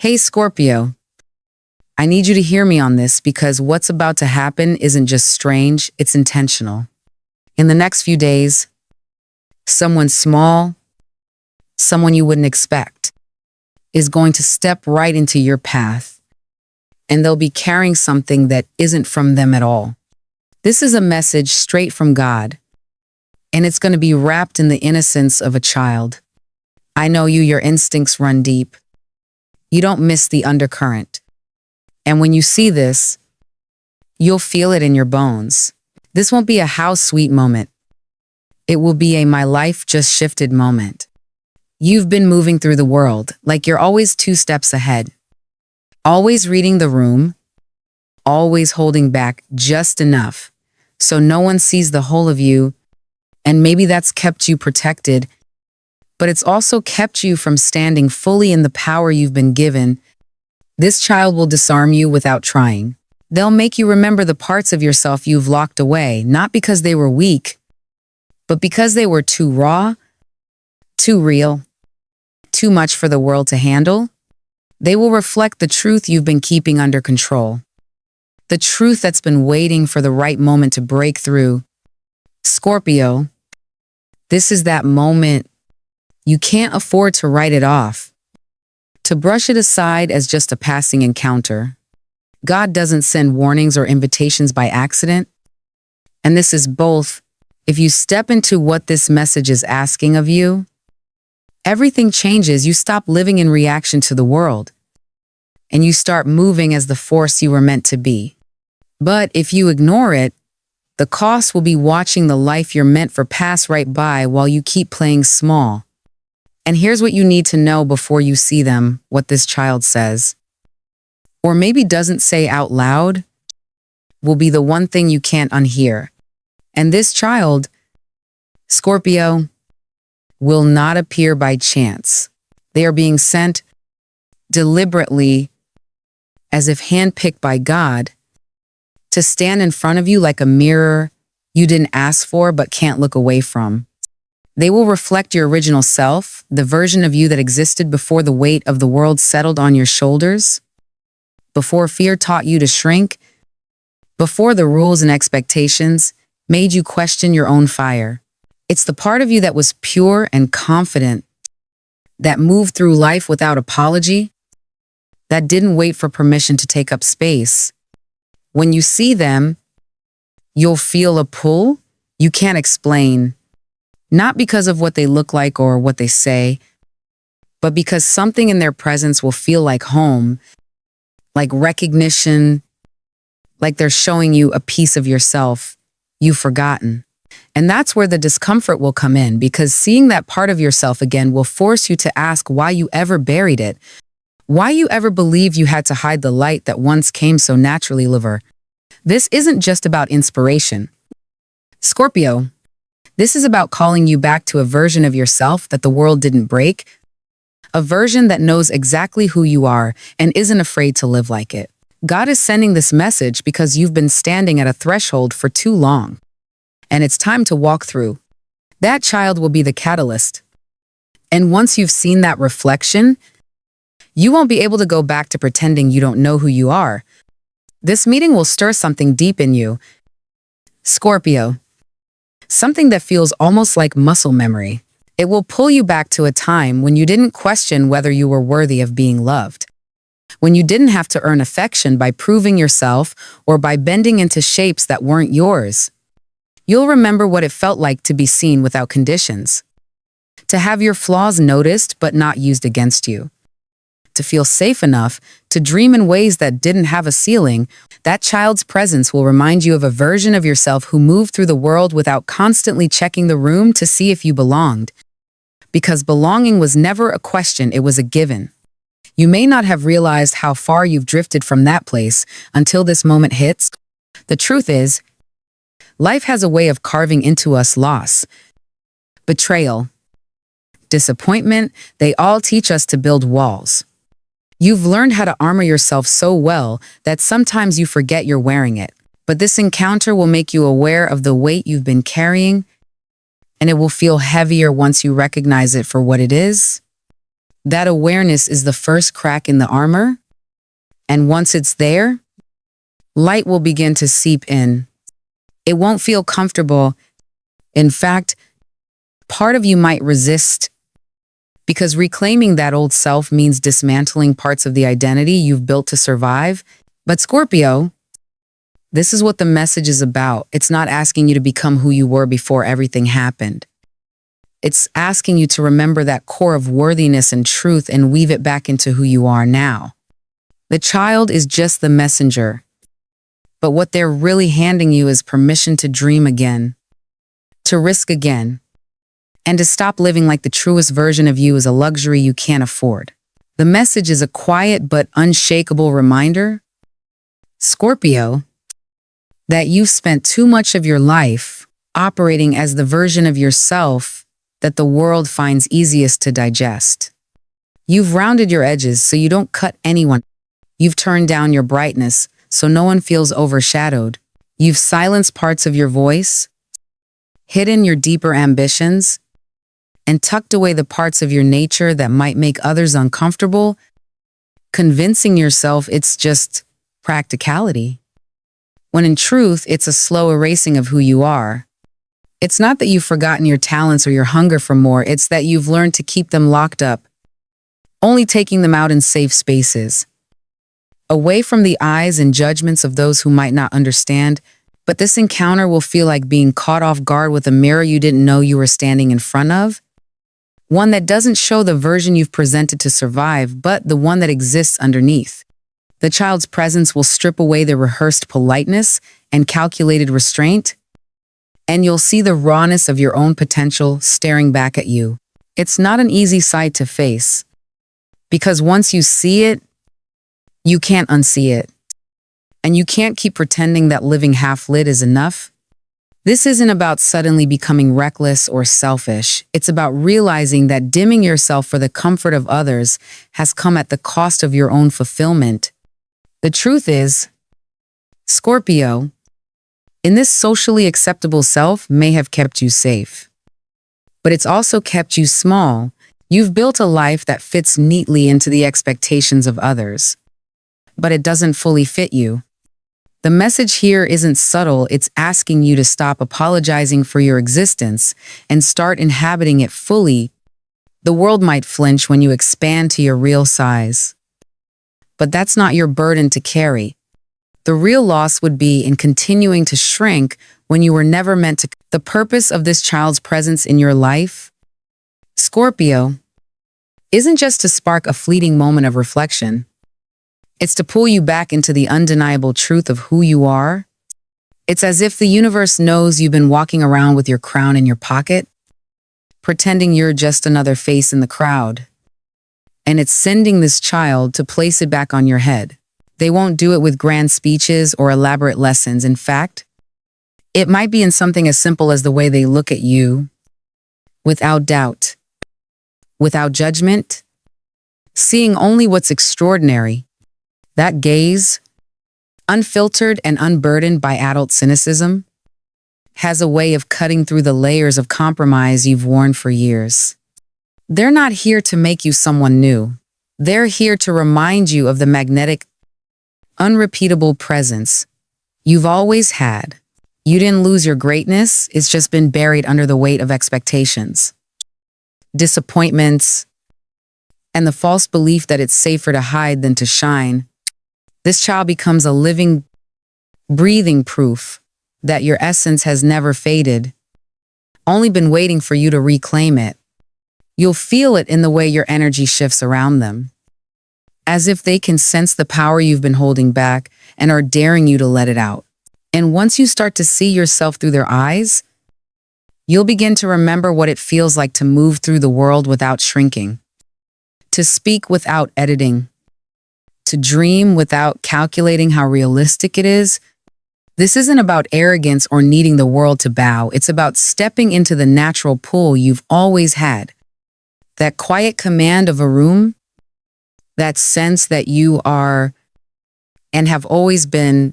Hey, Scorpio, I need you to hear me on this because what's about to happen isn't just strange, it's intentional. In the next few days, someone small, someone you wouldn't expect, is going to step right into your path, and they'll be carrying something that isn't from them at all. This is a message straight from God, and it's going to be wrapped in the innocence of a child. I know your instincts run deep. You don't miss the undercurrent. And when you see this, you'll feel it in your bones. This won't be a how sweet moment. It will be a my life just shifted moment. You've been moving through the world like you're always 2 steps ahead. Always reading the room, always holding back just enough so no one sees the whole of you, and maybe that's kept you protected, but it's also kept you from standing fully in the power you've been given. This child will disarm you without trying. They'll make you remember the parts of yourself you've locked away, not because they were weak, but because they were too raw, too real, too much for the world to handle. They will reflect the truth you've been keeping under control. The truth that's been waiting for the right moment to break through. Scorpio, this is that moment. You can't afford to write it off, to brush it aside as just a passing encounter. God doesn't send warnings or invitations by accident. And this is both. If you step into what this message is asking of you, everything changes. You stop living in reaction to the world, and you start moving as the force you were meant to be. But if you ignore it, the cost will be watching the life you're meant for pass right by while you keep playing small. And here's what you need to know before you see them, what this child says, or maybe doesn't say out loud, will be the one thing you can't unhear. And this child, Scorpio, will not appear by chance. They are being sent deliberately, as if handpicked by God, to stand in front of you like a mirror you didn't ask for but can't look away from. They will reflect your original self, the version of you that existed before the weight of the world settled on your shoulders, before fear taught you to shrink, before the rules and expectations made you question your own fire. It's the part of you that was pure and confident, that moved through life without apology, that didn't wait for permission to take up space. When you see them, you'll feel a pull you can't explain. Not because of what they look like or what they say, but because something in their presence will feel like home, like recognition, like they're showing you a piece of yourself you've forgotten. And that's where the discomfort will come in, because seeing that part of yourself again will force you to ask why you ever buried it, why you ever believed you had to hide the light that once came so naturally. Liver. This isn't just about inspiration. Scorpio, this is about calling you back to a version of yourself that the world didn't break, a version that knows exactly who you are and isn't afraid to live like it. God is sending this message because you've been standing at a threshold for too long, and it's time to walk through. That child will be the catalyst. And once you've seen that reflection, you won't be able to go back to pretending you don't know who you are. This meeting will stir something deep in you, Scorpio. Something that feels almost like muscle memory. It will pull you back to a time when you didn't question whether you were worthy of being loved, when you didn't have to earn affection by proving yourself or by bending into shapes that weren't yours. You'll remember what it felt like to be seen without conditions, to have your flaws noticed but not used against you, to feel safe enough to dream in ways that didn't have a ceiling. That child's presence will remind you of a version of yourself who moved through the world without constantly checking the room to see if you belonged. Because belonging was never a question, it was a given. You may not have realized how far you've drifted from that place until this moment hits. The truth is, life has a way of carving into us loss, betrayal, disappointment. They all teach us to build walls. You've learned how to armor yourself so well that sometimes you forget you're wearing it. But this encounter will make you aware of the weight you've been carrying, and it will feel heavier once you recognize it for what it is. That awareness is the first crack in the armor, and once it's there, light will begin to seep in. It won't feel comfortable. In fact, part of you might resist because reclaiming that old self means dismantling parts of the identity you've built to survive. But Scorpio, this is what the message is about. It's not asking you to become who you were before everything happened. It's asking you to remember that core of worthiness and truth and weave it back into who you are now. The child is just the messenger, but what they're really handing you is permission to dream again, to risk again, and to stop living like the truest version of you is a luxury you can't afford. The message is a quiet but unshakable reminder, Scorpio, that you've spent too much of your life operating as the version of yourself that the world finds easiest to digest. You've rounded your edges so you don't cut anyone. You've turned down your brightness so no one feels overshadowed. You've silenced parts of your voice, hidden your deeper ambitions, and tucked away the parts of your nature that might make others uncomfortable, convincing yourself it's just practicality, when in truth, it's a slow erasing of who you are. It's not that you've forgotten your talents or your hunger for more, it's that you've learned to keep them locked up, only taking them out in safe spaces, away from the eyes and judgments of those who might not understand. But this encounter will feel like being caught off guard with a mirror you didn't know you were standing in front of. One that doesn't show the version you've presented to survive, but the one that exists underneath. The child's presence will strip away the rehearsed politeness and calculated restraint, and you'll see the rawness of your own potential staring back at you. It's not an easy sight to face, because once you see it, you can't unsee it. And you can't keep pretending that living half-lit is enough. This isn't about suddenly becoming reckless or selfish. It's about realizing that dimming yourself for the comfort of others has come at the cost of your own fulfillment. The truth is, Scorpio, in this socially acceptable self may have kept you safe, but it's also kept you small. You've built a life that fits neatly into the expectations of others, but it doesn't fully fit you. The message here isn't subtle, it's asking you to stop apologizing for your existence and start inhabiting it fully. The world might flinch when you expand to your real size, but that's not your burden to carry. The real loss would be in continuing to shrink when you were never meant to. The purpose of this child's presence in your life, Scorpio, isn't just to spark a fleeting moment of reflection. It's to pull you back into the undeniable truth of who you are. It's as if the universe knows you've been walking around with your crown in your pocket, pretending you're just another face in the crowd. And it's sending this child to place it back on your head. They won't do it with grand speeches or elaborate lessons. In fact, it might be in something as simple as the way they look at you, without doubt, without judgment, seeing only what's extraordinary. That gaze, unfiltered and unburdened by adult cynicism, has a way of cutting through the layers of compromise you've worn for years. They're not here to make you someone new. They're here to remind you of the magnetic, unrepeatable presence you've always had. You didn't lose your greatness, it's just been buried under the weight of expectations, disappointments, and the false belief that it's safer to hide than to shine. This child becomes a living, breathing proof that your essence has never faded, only been waiting for you to reclaim it. You'll feel it in the way your energy shifts around them, as if they can sense the power you've been holding back and are daring you to let it out. And once you start to see yourself through their eyes, you'll begin to remember what it feels like to move through the world without shrinking, to speak without editing, to dream without calculating how realistic it is. This isn't about arrogance or needing the world to bow. It's about stepping into the natural pull you've always had. That quiet command of a room, that sense that you are and have always been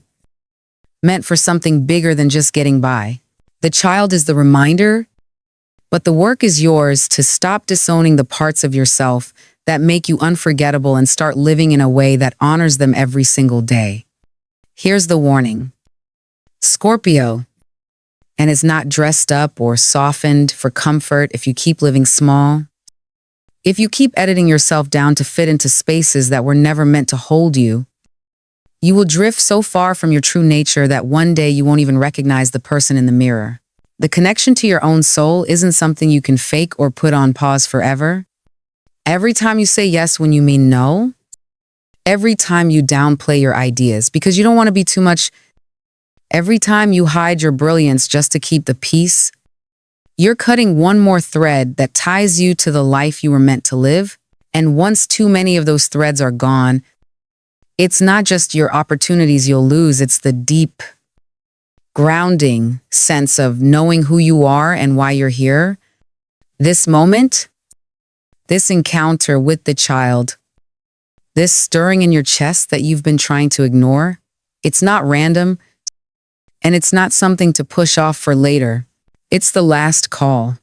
meant for something bigger than just getting by. The child is the reminder, but the work is yours to stop disowning the parts of yourself that make you unforgettable and start living in a way that honors them every single day. Here's the warning. Scorpio, and it's not dressed up or softened for comfort if you keep living small. If you keep editing yourself down to fit into spaces that were never meant to hold you, you will drift so far from your true nature that one day you won't even recognize the person in the mirror. The connection to your own soul isn't something you can fake or put on pause forever. Every time you say yes when you mean no, every time you downplay your ideas because you don't want to be too much, every time you hide your brilliance just to keep the peace, you're cutting one more thread that ties you to the life you were meant to live. And once too many of those threads are gone, it's not just your opportunities you'll lose, it's the deep, grounding sense of knowing who you are and why you're here. This moment, this encounter with the child, this stirring in your chest that you've been trying to ignore, it's not random, and it's not something to push off for later. It's the last call.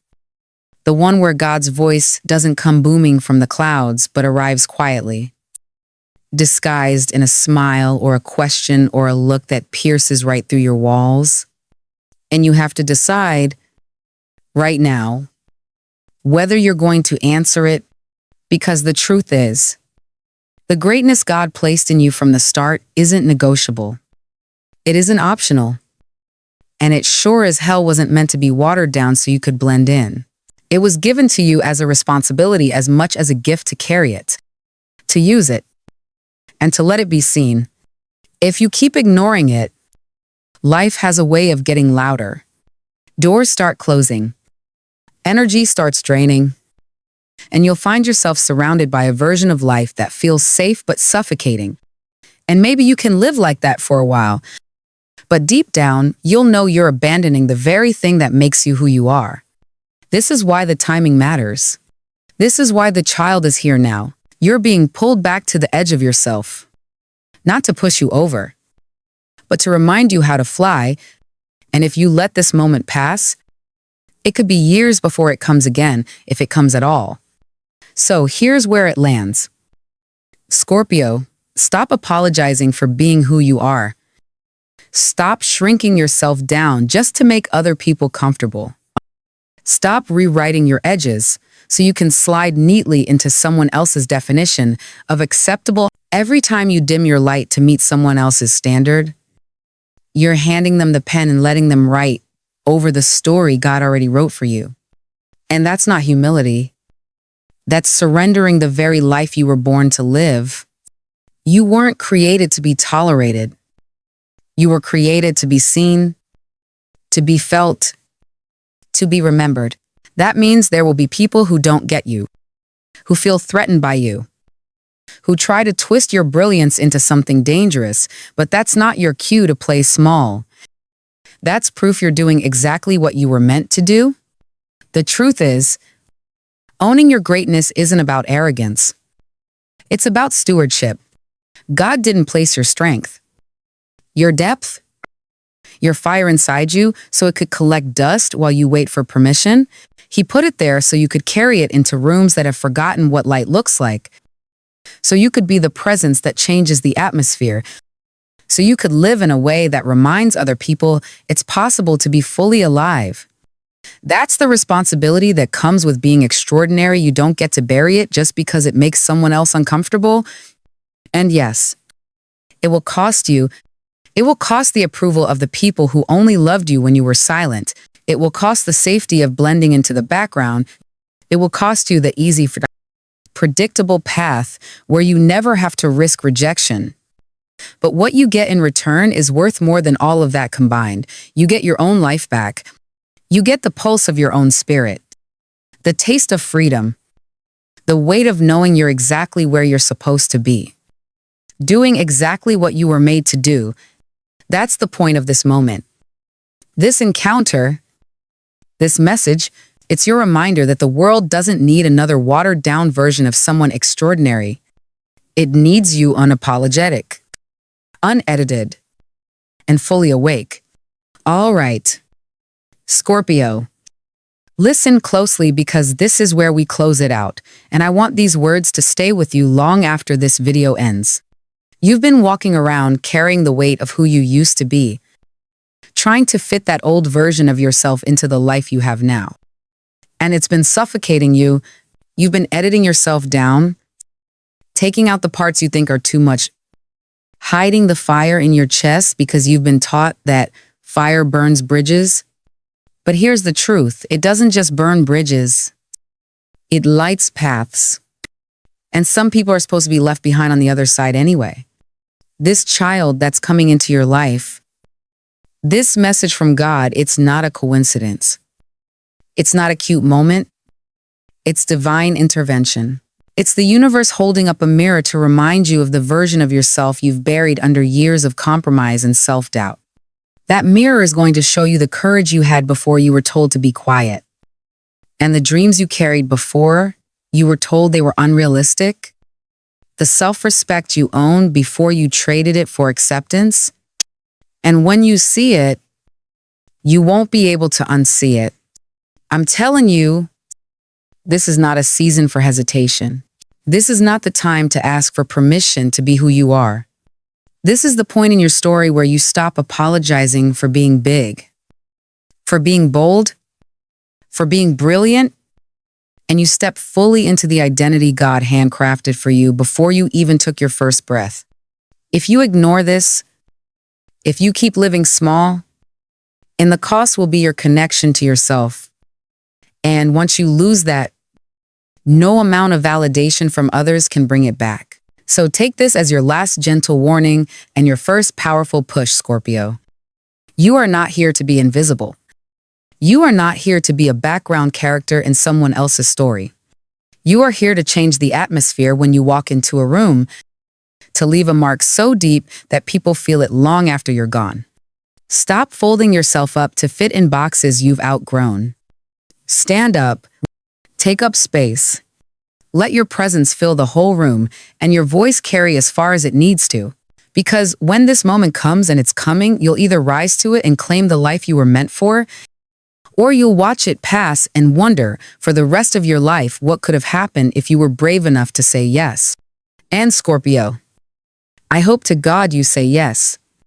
The one where God's voice doesn't come booming from the clouds, but arrives quietly, disguised in a smile or a question or a look that pierces right through your walls. And you have to decide right now whether you're going to answer it, because the truth is, the greatness God placed in you from the start isn't negotiable. It isn't optional. And it sure as hell wasn't meant to be watered down so you could blend in. It was given to you as a responsibility as much as a gift to carry it, to use it, and to let it be seen. If you keep ignoring it, life has a way of getting louder. Doors start closing. Energy starts draining. And you'll find yourself surrounded by a version of life that feels safe but suffocating. And maybe you can live like that for a while. But deep down, you'll know you're abandoning the very thing that makes you who you are. This is why the timing matters. This is why the child is here now. You're being pulled back to the edge of yourself. Not to push you over, but to remind you how to fly. And if you let this moment pass, it could be years before it comes again, if it comes at all. So here's where it lands. Scorpio, stop apologizing for being who you are. Stop shrinking yourself down just to make other people comfortable. Stop rewriting your edges so you can slide neatly into someone else's definition of acceptable. Every time you dim your light to meet someone else's standard, you're handing them the pen and letting them write over the story God already wrote for you. And that's not humility. That's surrendering the very life you were born to live. You weren't created to be tolerated. You were created to be seen, to be felt, to be remembered. That means there will be people who don't get you, who feel threatened by you, who try to twist your brilliance into something dangerous, but that's not your cue to play small. That's proof you're doing exactly what you were meant to do. The truth is, owning your greatness isn't about arrogance. It's about stewardship. God didn't place your strength, your depth, your fire inside you so it could collect dust while you wait for permission. He put it there so you could carry it into rooms that have forgotten what light looks like. So you could be the presence that changes the atmosphere. So you could live in a way that reminds other people it's possible to be fully alive. That's the responsibility that comes with being extraordinary. You don't get to bury it just because it makes someone else uncomfortable. And yes, it will cost you. It will cost the approval of the people who only loved you when you were silent. It will cost the safety of blending into the background. It will cost you the easy, predictable path where you never have to risk rejection. But what you get in return is worth more than all of that combined. You get your own life back. You get the pulse of your own spirit, the taste of freedom, the weight of knowing you're exactly where you're supposed to be, doing exactly what you were made to do. That's the point of this moment. This encounter, this message, it's your reminder that the world doesn't need another watered-down version of someone extraordinary. It needs you unapologetic, unedited, and fully awake. All right, Scorpio, Listen closely because this is where we close it out, and I want these words to stay with you long after this video ends. You've been walking around carrying the weight of who you used to be, trying to fit that old version of yourself into the life you have now. And it's been suffocating you. You've been editing yourself down, taking out the parts you think are too much, hiding the fire in your chest because you've been taught that fire burns bridges. But here's the truth. It doesn't just burn bridges. It lights paths. And some people are supposed to be left behind on the other side anyway. This child that's coming into your life, this message from God, it's not a coincidence. It's not a cute moment. It's divine intervention. It's the universe holding up a mirror to remind you of the version of yourself you've buried under years of compromise and self-doubt. That mirror is going to show you the courage you had before you were told to be quiet. And the dreams you carried before you were told they were unrealistic. The self-respect you owned before you traded it for acceptance. And when you see it, you won't be able to unsee it. I'm telling you, this is not a season for hesitation. This is not the time to ask for permission to be who you are. This is the point in your story where you stop apologizing for being big, for being bold, for being brilliant, and you step fully into the identity God handcrafted for you before you even took your first breath. If you ignore this, if you keep living small, and the cost will be your connection to yourself. And once you lose that, no amount of validation from others can bring it back. So take this as your last gentle warning and your first powerful push, Scorpio. You are not here to be invisible. You are not here to be a background character in someone else's story. You are here to change the atmosphere when you walk into a room, to leave a mark so deep that people feel it long after you're gone. Stop folding yourself up to fit in boxes you've outgrown. Stand up, take up space. Let your presence fill the whole room and your voice carry as far as it needs to. Because when this moment comes, and it's coming, you'll either rise to it and claim the life you were meant for, or you'll watch it pass and wonder for the rest of your life what could have happened if you were brave enough to say yes. And Scorpio, I hope to God you say yes.